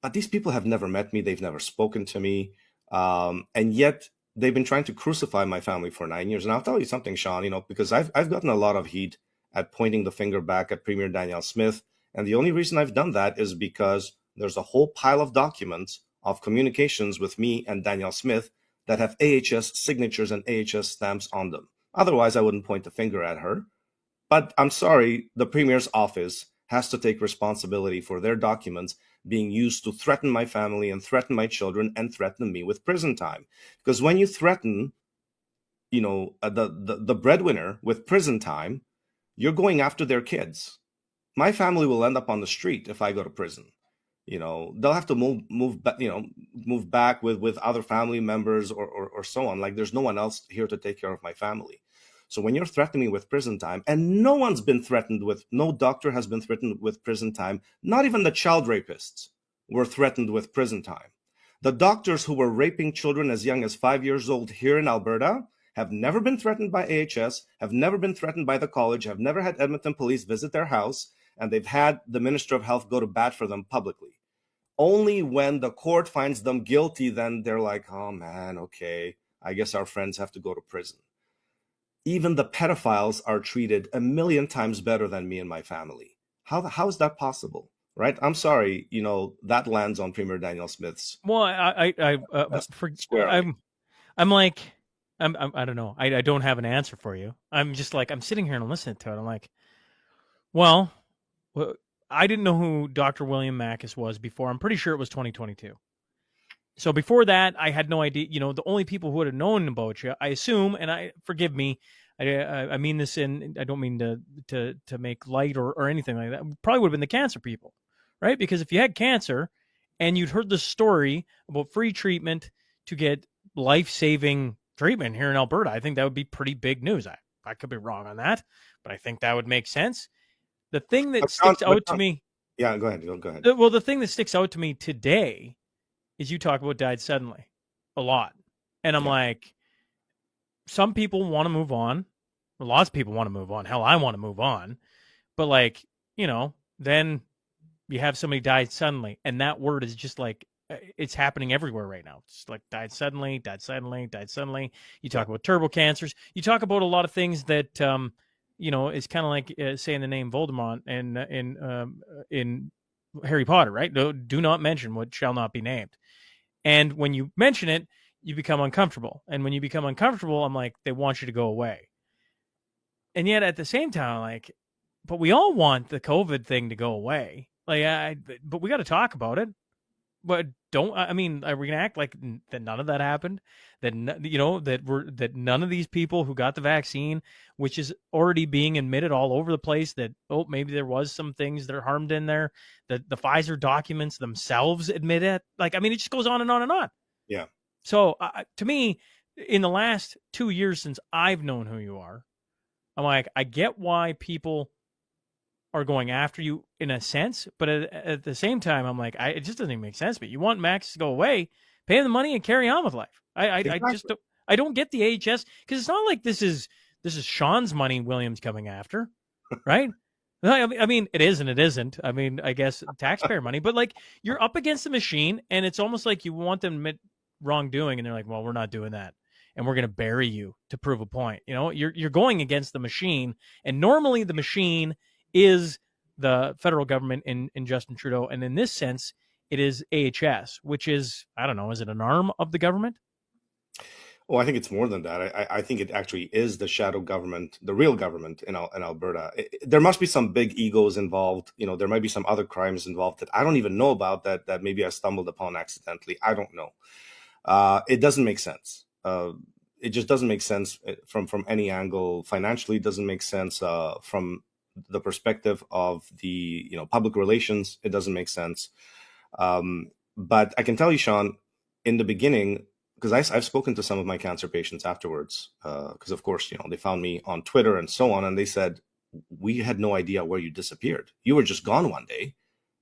but these people have never met me. They've never spoken to me. And yet they've been trying to crucify my family for 9 years. And I'll tell you something, Sean, because I've gotten a lot of heat at pointing the finger back at Premier Danielle Smith. And the only reason I've done that is because there's a whole pile of documents of communications with me and Danielle Smith that have AHS signatures and AHS stamps on them. Otherwise, I wouldn't point the finger at her. But I'm sorry, the Premier's office has to take responsibility for their documents being used to threaten my family and threaten my children and threaten me with prison time. Because when you threaten, the breadwinner with prison time, you're going after their kids. My family will end up on the street if I go to prison. They'll have to move back with other family members or so on. Like, there's no one else here to take care of my family. So when you're threatening me with prison time, and no doctor has been threatened with prison time, not even the child rapists were threatened with prison time. The doctors who were raping children as young as 5 years old here in Alberta have never been threatened by AHS, have never been threatened by the college, have never had Edmonton police visit their house, and they've had the Minister of Health go to bat for them publicly. Only when the court finds them guilty, then they're like, oh man, okay, I guess our friends have to go to prison. Even the pedophiles are treated a million times better than me and my family. How is that possible? Right? I'm sorry, that lands on Premier Danielle Smith's. Well, I don't know. I don't have an answer for you. I'm just like, I'm sitting here and I'm listening to it. I'm like, well, I didn't know who Dr. William Makis was before. I'm pretty sure it was 2022. So before that, I had no idea. The only people who would have known about you, I assume, and forgive me, I mean this I don't mean to make light or anything like that. Probably would have been the cancer people, right? Because if you had cancer and you'd heard the story about free treatment to get life-saving treatment here in Alberta, I think that would be pretty big news. I could be wrong on that, but I think that would make sense. The thing that sticks out to me... Yeah, go ahead. Go ahead. Well, the thing that sticks out to me today is you talk about died suddenly a lot. And I'm like, some people want to move on. Lots of people want to move on. Hell, I want to move on. But then you have somebody died suddenly. And that word is just like, it's happening everywhere right now. It's like died suddenly, died suddenly, died suddenly. You talk about turbo cancers. You talk about a lot of things that, it's kind of like saying the name Voldemort in Harry Potter, right? Do not mention what shall not be named. And when you mention it, you become uncomfortable. And when you become uncomfortable, I'm like, they want you to go away. And yet at the same time, but we all want the COVID thing to go away. But we got to talk about it. But are we going to act like that none of that happened? That none of these people who got the vaccine, which is already being admitted all over the place, that, maybe there was some things that are harmed in there, that the Pfizer documents themselves admit it. It just goes on and on and on. Yeah. So to me, in the last 2 years since I've known who you are, I'm like, I get why people are going after you in a sense, but at the same time, I'm like, it just doesn't even make sense. But you want Max to go away, pay him the money, and carry on with life. I don't get the AHS, because it's not like this is Sean's money William's coming after, right? It is and it isn't. I guess taxpayer money, but you're up against the machine, and it's almost like you want them to admit wrongdoing, and they're like, well, we're not doing that, and we're going to bury you to prove a point. You're going against the machine, and normally the machine is the federal government in Justin Trudeau. And in this sense, it is AHS, which is, I don't know, is it an arm of the government? Well, I think it's more than that. I think it actually is the shadow government, the real government in Alberta. There must be some big egos involved. There might be some other crimes involved that I don't even know about, that maybe I stumbled upon accidentally. I don't know. It doesn't make sense. It just doesn't make sense from any angle. Financially, it doesn't make sense from the perspective of the public relations. It doesn't make sense. But I can tell you, Sean, in the beginning, because I've spoken to some of my cancer patients afterwards, because of course, they found me on Twitter and so on, and they said, we had no idea where you disappeared. You were just gone one day,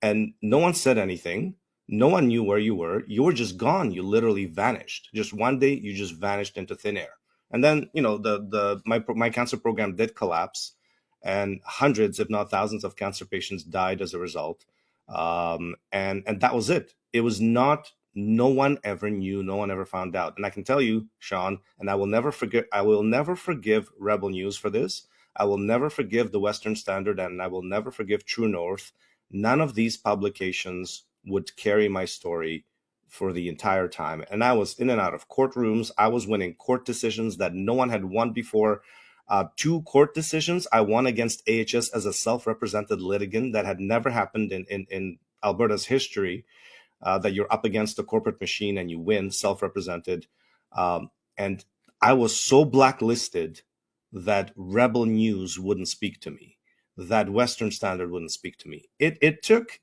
and no one said anything. No one knew where you were. You were just gone. You literally vanished. Just one day, you just vanished into thin air. And then, my cancer program did collapse, and hundreds, if not thousands, of cancer patients died as a result. And that was it. It was not. No one ever knew. No one ever found out. And I can tell you, Sean, and I will never forget. I will never forgive Rebel News for this. I will never forgive the Western Standard, and I will never forgive True North. None of these publications would carry my story for the entire time. And I was in and out of courtrooms. I was winning court decisions that no one had won before. 2 court decisions I won against AHS as a self-represented litigant. That had never happened in Alberta's history, that you're up against a corporate machine and you win self-represented. And I was so blacklisted that Rebel News wouldn't speak to me, that Western Standard wouldn't speak to me. It took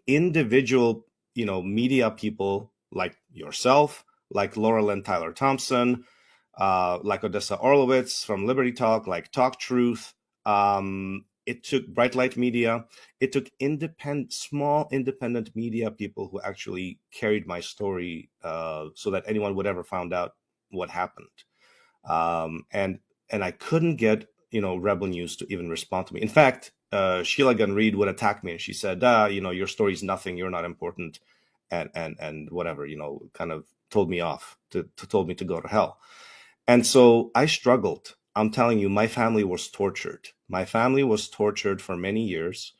individual, media people like yourself, like Laurel and Tyler Thompson, like Odessa Orlowitz from Liberty Talk, like Talk Truth. It took Bright Light Media. It took small independent media people who actually carried my story, so that anyone would ever find out what happened. And I couldn't get Rebel News to even respond to me. In fact, Sheila Gunn Reid would attack me, and she said, your story's nothing, you're not important, and whatever, kind of told me off, told me to go to hell. And so I struggled. I'm telling you, my family was tortured. My family was tortured for many years.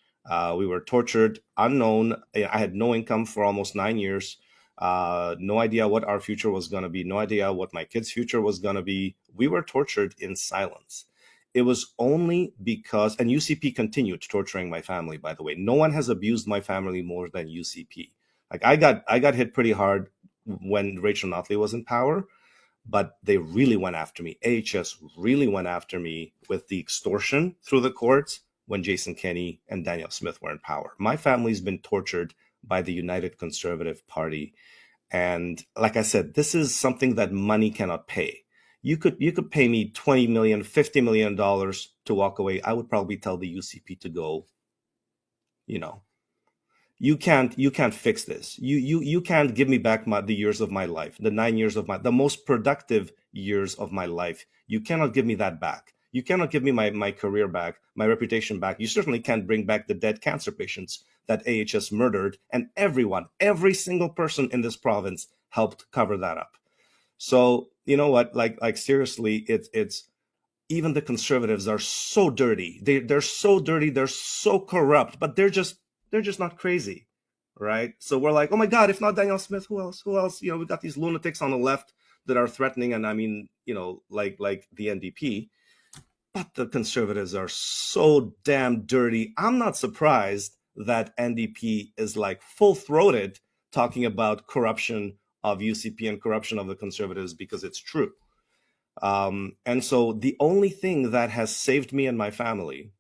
We were tortured, unknown. I had no income for almost 9 years. No idea what our future was going to be. No idea what my kids' future was going to be. We were tortured in silence. It was only because, and UCP continued torturing my family, by the way. No one has abused my family more than UCP. Like I got hit pretty hard when Rachel Notley was in power, but they really went after me. AHS really went after me with the extortion through the courts when Jason Kenney and Danielle Smith were in power. My family's been tortured by the United Conservative Party. And like I said, this is something that money cannot pay. You could pay me $20 million, $50 million to walk away. I would probably tell the UCP to go. You can't fix this. You can't give me back the years of my life, the 9 years of the most productive years of my life. You cannot give me that back. You cannot give me my career back, my reputation back. You certainly can't bring back the dead cancer patients that AHS murdered, and every single person in this province helped cover that up. So you know what? Like seriously, it's even the Conservatives are so dirty. They're so dirty. They're so corrupt, but they're just not crazy, right? So we're like, oh my God, if not Danielle Smith, who else? We got these lunatics on the left that are threatening, and I mean, like the NDP. But the Conservatives are so damn dirty. I'm not surprised that NDP is like full-throated talking about corruption of UCP and corruption of the Conservatives, because it's true. And so the only thing that has saved me and my family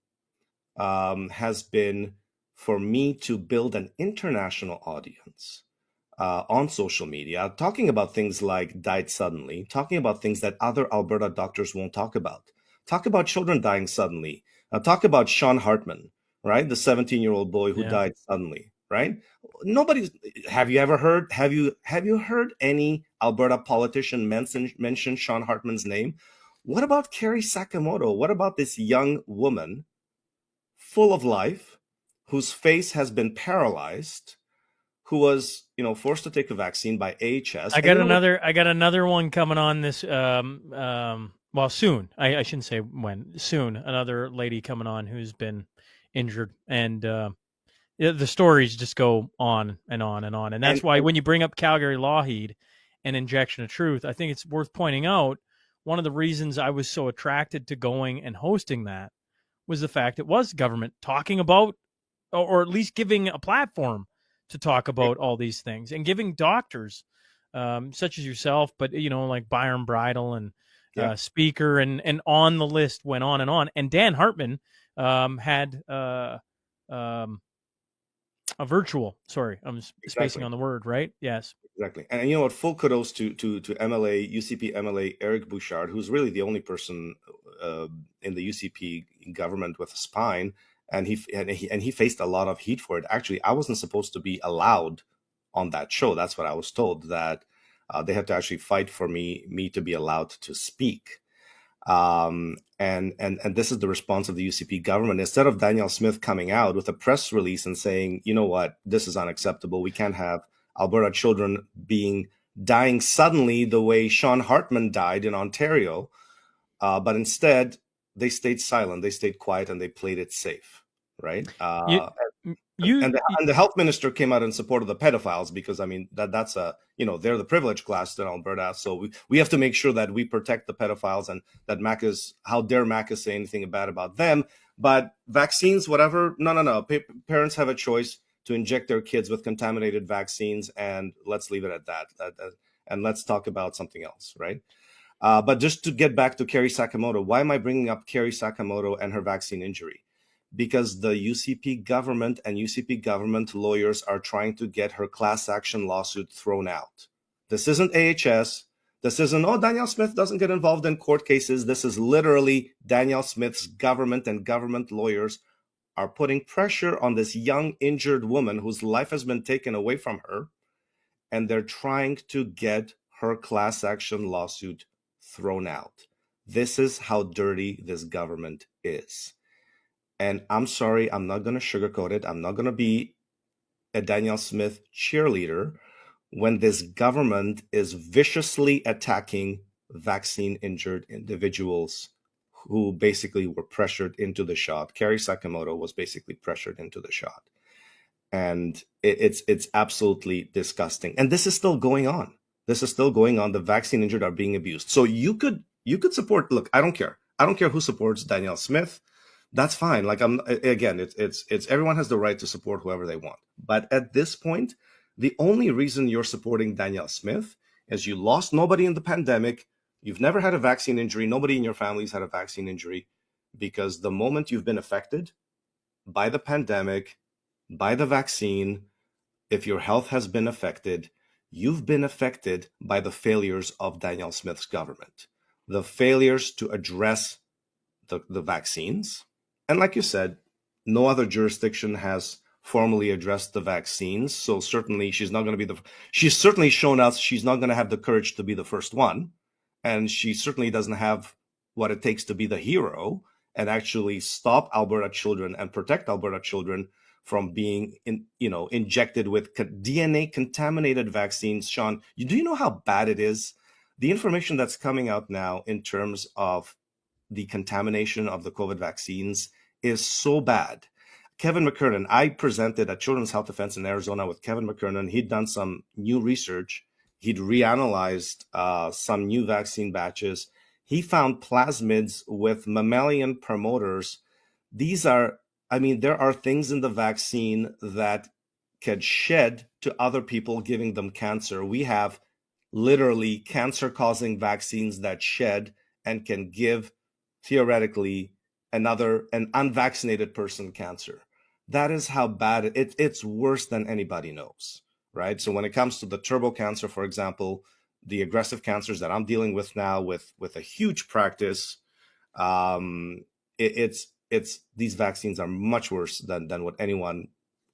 has been for me to build an international audience on social media, talking about things like died suddenly, talking about things that other Alberta doctors won't talk about. Talk about children dying suddenly. Talk about Sean Hartman, right? The 17-year-old boy who died suddenly, right? Have you heard any Alberta politician mention Sean Hartman's name? What about Carrie Sakamoto? What about this young woman full of life, whose face has been paralyzed, who was, forced to take a vaccine by AHS? I got another one coming on this. Well, soon. I shouldn't say when. Soon, another lady coming on who's been injured, and the stories just go on and on and on. And that's why when you bring up Calgary Lougheed and Injection of Truth, I think it's worth pointing out one of the reasons I was so attracted to going and hosting that was the fact it was government talking about, or at least giving a platform to talk about all these things, and giving doctors such as yourself, but like Byron Bridle and Speaker and on the list went on and on. And Dan Hartman had a virtual. Sorry, I'm spacing on the word, right? Yes, exactly. And what? Full kudos to MLA UCP MLA Eric Bouchard, who's really the only person in the UCP government with a spine. And he faced a lot of heat for it. Actually, I wasn't supposed to be allowed on that show. That's what I was told, that they had to actually fight for me to be allowed to speak. And this is the response of the UCP government. Instead of Danielle Smith coming out with a press release and saying, you know what, this is unacceptable. We can't have Alberta children dying suddenly the way Sean Hartman died in Ontario. But instead, they stayed silent, they stayed quiet, and they played it safe, right? And the health minister came out in support of the pedophiles because, I mean, that's they're the privileged class in Alberta. So we have to make sure that we protect the pedophiles, and that Makis, how dare Makis say anything bad about them. But vaccines, whatever, no. Parents have a choice to inject their kids with contaminated vaccines, and let's leave it at that. And let's talk about something else, right? But just to get back to Kerry Sakamoto, why am I bringing up Kerry Sakamoto and her vaccine injury? Because the UCP government and UCP government lawyers are trying to get her class action lawsuit thrown out. This isn't AHS. This isn't, Danielle Smith doesn't get involved in court cases. This is literally Danielle Smith's government, and government lawyers are putting pressure on this young injured woman whose life has been taken away from her, and they're trying to get her class action lawsuit thrown out. This is how dirty this government is. And I'm sorry, I'm not going to sugarcoat it. I'm not going to be a Danielle Smith cheerleader when this government is viciously attacking vaccine injured individuals who basically were pressured into the shot. Kerry Sakamoto was basically pressured into the shot. And it's absolutely disgusting. And this is still going on. This is still going on. The vaccine injured are being abused. So you could support, look, I don't care. I don't care who supports Danielle Smith. That's fine. Like, it's everyone has the right to support whoever they want. But at this point, the only reason you're supporting Danielle Smith is you lost nobody in the pandemic. You've never had a vaccine injury. Nobody in your family's had a vaccine injury, because the moment you've been affected by the pandemic, by the vaccine, if your health has been affected, you've been affected by the failures of Danielle Smith's government, the failures to address the vaccines. And like you said, no other jurisdiction has formally addressed the vaccines. So certainly she's not going to be she's certainly shown us she's not going to have the courage to be the first one. And she certainly doesn't have what it takes to be the hero and actually stop Alberta children and protect Alberta children from being injected with DNA contaminated vaccines. Sean, do you know how bad it is? The information that's coming out now in terms of the contamination of the COVID vaccines is so bad. Kevin McKernan, I presented at Children's Health Defense in Arizona with Kevin McKernan. He'd done some new research. He'd reanalyzed some new vaccine batches. He found plasmids with mammalian promoters. There are things in the vaccine that can shed to other people, giving them cancer. We have literally cancer-causing vaccines that shed and can give, theoretically, an unvaccinated person cancer. That is how bad it's worse than anybody knows, right? So when it comes to the turbo cancer, for example, the aggressive cancers that I'm dealing with now with a huge practice, these vaccines are much worse than what anyone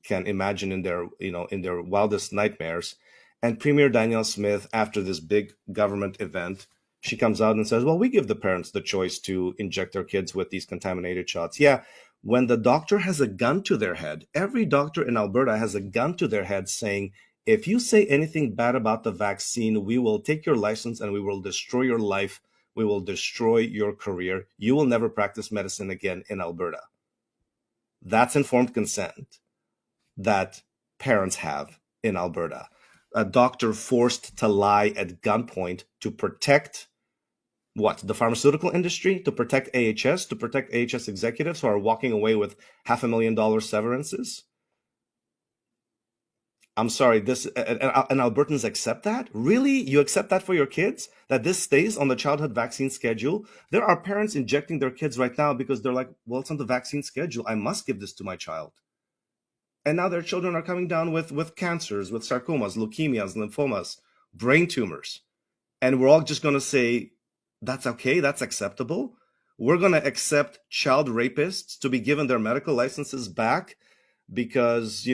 can imagine in their wildest nightmares. And Premier Danielle Smith, after this big government event, she comes out and says, well, we give the parents the choice to inject their kids with these contaminated shots. Yeah, when the doctor has a gun to their head, every doctor in Alberta has a gun to their head saying, if you say anything bad about the vaccine, we will take your license and we will destroy your life. We will destroy your career. You will never practice medicine again in Alberta. That's informed consent that parents have in Alberta. A doctor forced to lie at gunpoint to protect the pharmaceutical industry, to protect AHS, to protect AHS executives who are walking away with $500,000 severances. I'm sorry, and Albertans accept that? Really? You accept that for your kids? That this stays on the childhood vaccine schedule? There are parents injecting their kids right now because they're like, well, it's on the vaccine schedule. I must give this to my child. And now their children are coming down with cancers, with sarcomas, leukemias, lymphomas, brain tumors. And we're all just going to say, that's okay, that's acceptable. We're going to accept child rapists to be given their medical licenses back because,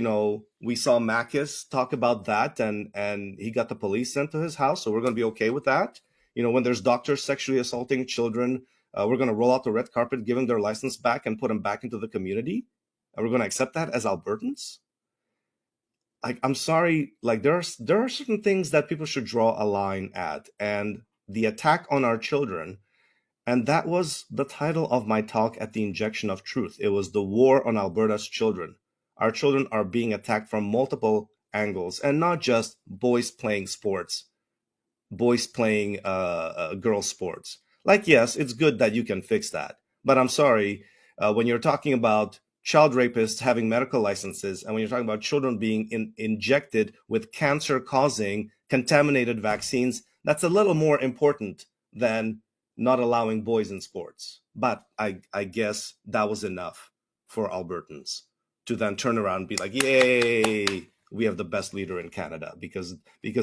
we saw Makis talk about that and he got the police sent to his house. So we're going to be okay with that. When there's doctors sexually assaulting children, We're going to roll out the red carpet, give them their license back and put them back into the community. And we're going to accept that as Albertans. Like, I'm sorry, like there are certain things that people should draw a line at, and the attack on our children, and that was the title of my talk at the Injection of Truth. It was the war on Alberta's children. Our children are being attacked from multiple angles, and not just boys playing sports, boys playing girl sports. Like, yes, it's good that you can fix that, but I'm sorry, when you're talking about child rapists having medical licenses, and when you're talking about children being injected with cancer-causing contaminated vaccines, that's a little more important than not allowing boys in sports. But I guess that was enough for Albertans to then turn around and be like, yay, we have the best leader in Canada, because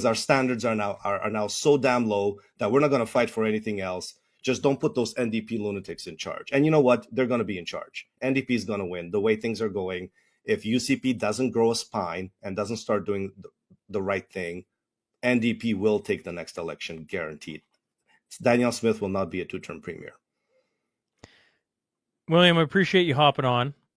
our standards are now so damn low that we're not going to fight for anything else. Just don't put those NDP lunatics in charge. And you know what? They're going to be in charge. NDP is going to win the way things are going. If UCP doesn't grow a spine and doesn't start doing the right thing, NDP will take the next election, guaranteed. Danielle Smith will not be a two-term premier. William, I appreciate you hopping on.